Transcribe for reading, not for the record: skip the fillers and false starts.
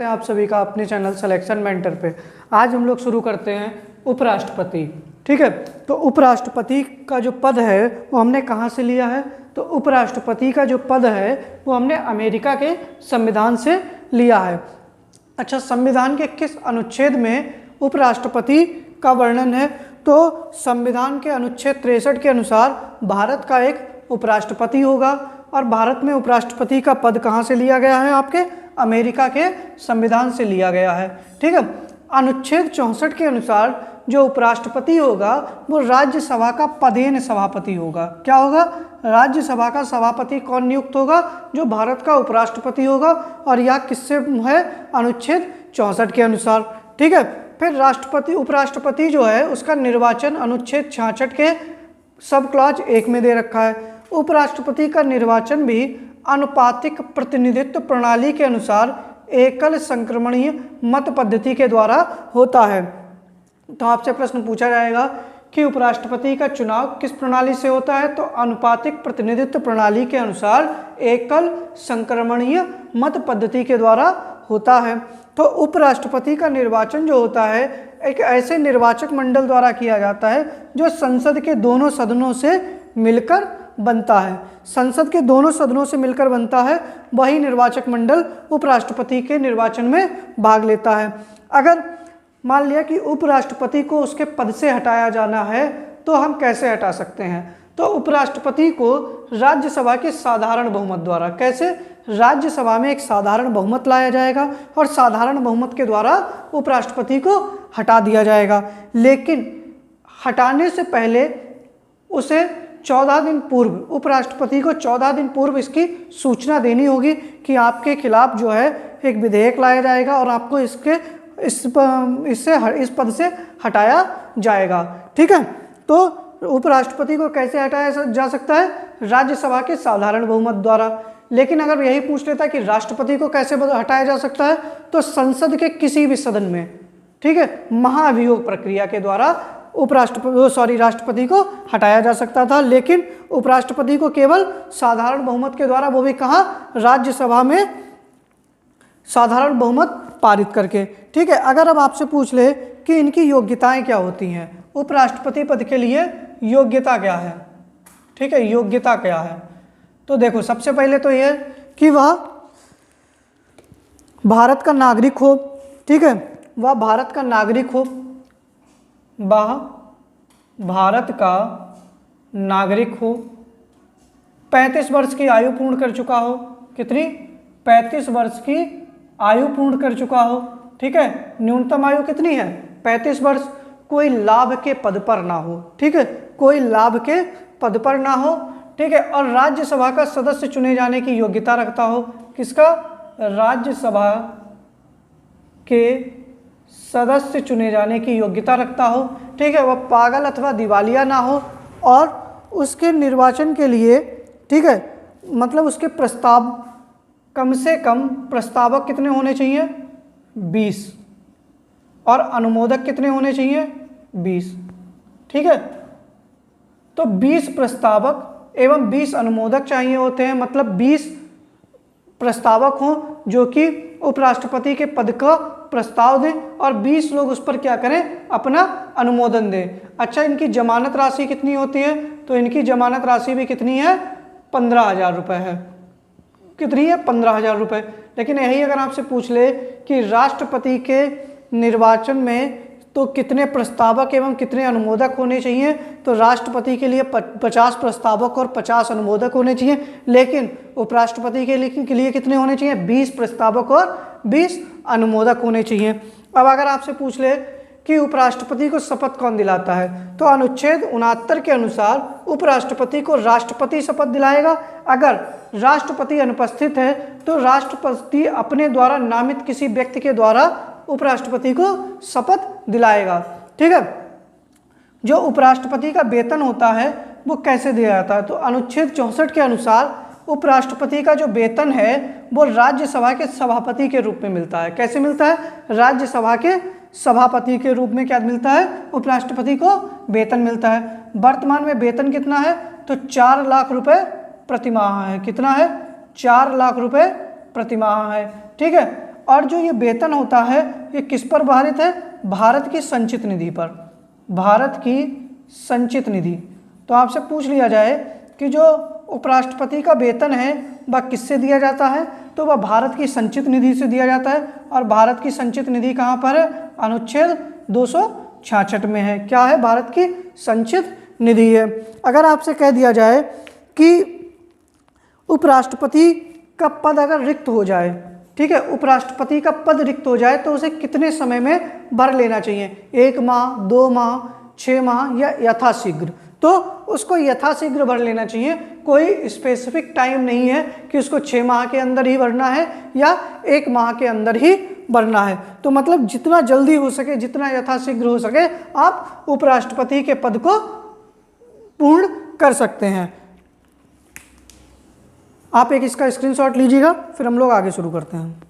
स्वागत है आप सभी का अपने चैनल सिलेक्शन मेंटर पे। आज हम लोग शुरू करते हैं उपराष्ट्रपति। ठीक है, तो उपराष्ट्रपति का जो पद है वो हमने कहाँ से लिया है? तो उपराष्ट्रपति का जो पद है वो हमने अमेरिका के संविधान से लिया है। अच्छा, संविधान के किस अनुच्छेद में उपराष्ट्रपति का वर्णन है? तो संविधान के अनुच्छेद 63 के अनुसार भारत का एक उपराष्ट्रपति होगा और भारत में उपराष्ट्रपति का पद कहाँ से लिया गया है? आपके अमेरिका के संविधान से लिया गया है। ठीक है, अनुच्छेद 64 के अनुसार जो उपराष्ट्रपति होगा वो राज्यसभा का पदेन सभापति होगा। क्या होगा? राज्यसभा का सभापति कौन नियुक्त होगा? जो भारत का उपराष्ट्रपति होगा, और यह किससे है? अनुच्छेद 64 के अनुसार। ठीक है, फिर राष्ट्रपति उपराष्ट्रपति जो है उसका निर्वाचन अनुच्छेद 66 के सब क्लॉज 1 में दे रखा है। उपराष्ट्रपति का निर्वाचन भी अनुपातिक प्रतिनिधित्व प्रणाली के अनुसार एकल संक्रमणीय मत पद्धति के द्वारा होता है। तो आपसे प्रश्न पूछा जाएगा कि उपराष्ट्रपति का चुनाव किस प्रणाली से होता है? तो अनुपातिक प्रतिनिधित्व प्रणाली के अनुसार एकल संक्रमणीय मत पद्धति के द्वारा होता है। तो उपराष्ट्रपति का निर्वाचन जो होता है एक ऐसे निर्वाचक मंडल द्वारा किया जाता है जो संसद के दोनों सदनों से मिलकर बनता है। संसद के दोनों सदनों से मिलकर बनता है, वही निर्वाचक मंडल उपराष्ट्रपति के निर्वाचन में भाग लेता है। अगर मान लिया कि उपराष्ट्रपति को उसके पद से हटाया जाना है तो हम कैसे हटा सकते हैं? तो उपराष्ट्रपति को राज्यसभा के साधारण बहुमत द्वारा, कैसे? राज्यसभा में एक साधारण बहुमत लाया जाएगा और साधारण बहुमत के द्वारा उपराष्ट्रपति को हटा दिया जाएगा। लेकिन हटाने से पहले उसे 14 दिन पूर्व, उपराष्ट्रपति को 14 दिन पूर्व इसकी सूचना देनी होगी कि आपके खिलाफ जो है एक विधेयक लाया जाएगा और आपको इस पद से हटाया जाएगा। ठीक है, तो उपराष्ट्रपति को कैसे हटाया जा सकता है? राज्यसभा के साधारण बहुमत द्वारा। लेकिन अगर यही पूछ लेता है कि राष्ट्रपति को कैसे हटाया जा सकता है, तो संसद के किसी भी सदन में, ठीक है, महाभियोग प्रक्रिया के द्वारा राष्ट्रपति को हटाया जा सकता था। लेकिन उपराष्ट्रपति को केवल साधारण बहुमत के द्वारा, वो भी कहाँ? राज्यसभा में साधारण बहुमत पारित करके। ठीक है, अगर अब आपसे पूछ ले कि इनकी योग्यताएं क्या होती हैं, उपराष्ट्रपति पद के लिए योग्यता क्या है? ठीक है, योग्यता क्या है? तो देखो, सबसे पहले तो यह कि वह भारत का नागरिक हो। ठीक है, वह भारत का नागरिक हो, वह भारत का नागरिक हो, 35 वर्ष की आयु पूर्ण कर चुका हो। कितनी? 35 वर्ष की आयु पूर्ण कर चुका हो। ठीक है, न्यूनतम आयु कितनी है? 35 वर्ष। कोई लाभ के पद पर ना हो। ठीक है, कोई लाभ के पद पर ना हो। ठीक है, और राज्यसभा का सदस्य चुने जाने की योग्यता रखता हो। किसका? राज्यसभा के सदस्य चुने जाने की योग्यता रखता हो। ठीक है, वह पागल अथवा दिवालिया ना हो, और उसके निर्वाचन के लिए, ठीक है, मतलब उसके प्रस्ताव, कम से कम प्रस्तावक कितने होने चाहिए? 20, और अनुमोदक कितने होने चाहिए? 20। ठीक है, तो 20 प्रस्तावक एवं 20 अनुमोदक चाहिए होते हैं। मतलब 20 प्रस्तावक हों जो कि उपराष्ट्रपति के पद का प्रस्ताव दें और 20 लोग उस पर क्या करें? अपना अनुमोदन दें। अच्छा, इनकी जमानत राशि कितनी होती है? तो इनकी जमानत राशि भी कितनी है? 15,000 रुपये है। कितनी है? 15,000 रुपये। लेकिन यही अगर आपसे पूछ ले कि राष्ट्रपति के निर्वाचन में तो कितने प्रस्तावक एवं कितने अनुमोदक होने चाहिए, तो राष्ट्रपति के लिए 50 प्रस्तावक और 50 अनुमोदक होने चाहिए। लेकिन उपराष्ट्रपति के लिए कितने होने चाहिए? 20 प्रस्तावक और 20 अनुमोदक होने चाहिए। अब अगर आपसे पूछ ले कि उपराष्ट्रपति को शपथ कौन दिलाता है, तो अनुच्छेद 69 के अनुसार उपराष्ट्रपति को राष्ट्रपति शपथ दिलाएगा। अगर राष्ट्रपति अनुपस्थित है तो राष्ट्रपति अपने द्वारा नामित किसी व्यक्ति के द्वारा उपराष्ट्रपति को शपथ दिलाएगा। ठीक है, जो उपराष्ट्रपति का वेतन होता है वो कैसे दिया जाता है? तो अनुच्छेद 64 के अनुसार उपराष्ट्रपति का जो वेतन है वो राज्यसभा के सभापति के रूप में मिलता है। कैसे मिलता है? राज्यसभा के सभापति के रूप में क्या मिलता है? उपराष्ट्रपति को वेतन मिलता है। वर्तमान में वेतन कितना है? तो 4 लाख रुपए प्रतिमाह है। कितना है? 4 लाख रुपए प्रतिमाह है। ठीक है, और जो ये वेतन होता है ये किस पर आधारित है? भारत की संचित निधि पर, भारत की संचित निधि। तो आपसे पूछ लिया जाए कि जो उपराष्ट्रपति का वेतन है वह किससे दिया जाता है, तो वह भारत की संचित निधि से दिया जाता है। और भारत की संचित निधि कहाँ पर है? अनुच्छेद 266 में है। क्या है? भारत की संचित निधि है। अगर आपसे कह दिया जाए कि उपराष्ट्रपति का पद अगर रिक्त हो जाए, ठीक है, उपराष्ट्रपति का पद रिक्त हो जाए तो उसे कितने समय में भर लेना चाहिए? 1 माह, 2 माह, 6 माह या यथाशीघ्र? तो उसको यथाशीघ्र भर लेना चाहिए। कोई स्पेसिफिक टाइम नहीं है कि उसको 6 माह के अंदर ही भरना है या 1 माह के अंदर ही भरना है। तो मतलब जितना जल्दी हो सके, जितना यथाशीघ्र हो सके, आप उपराष्ट्रपति के पद को पूर्ण कर सकते हैं। आप एक इसका स्क्रीनशॉट लीजिएगा, फिर हम लोग आगे शुरू करते हैं।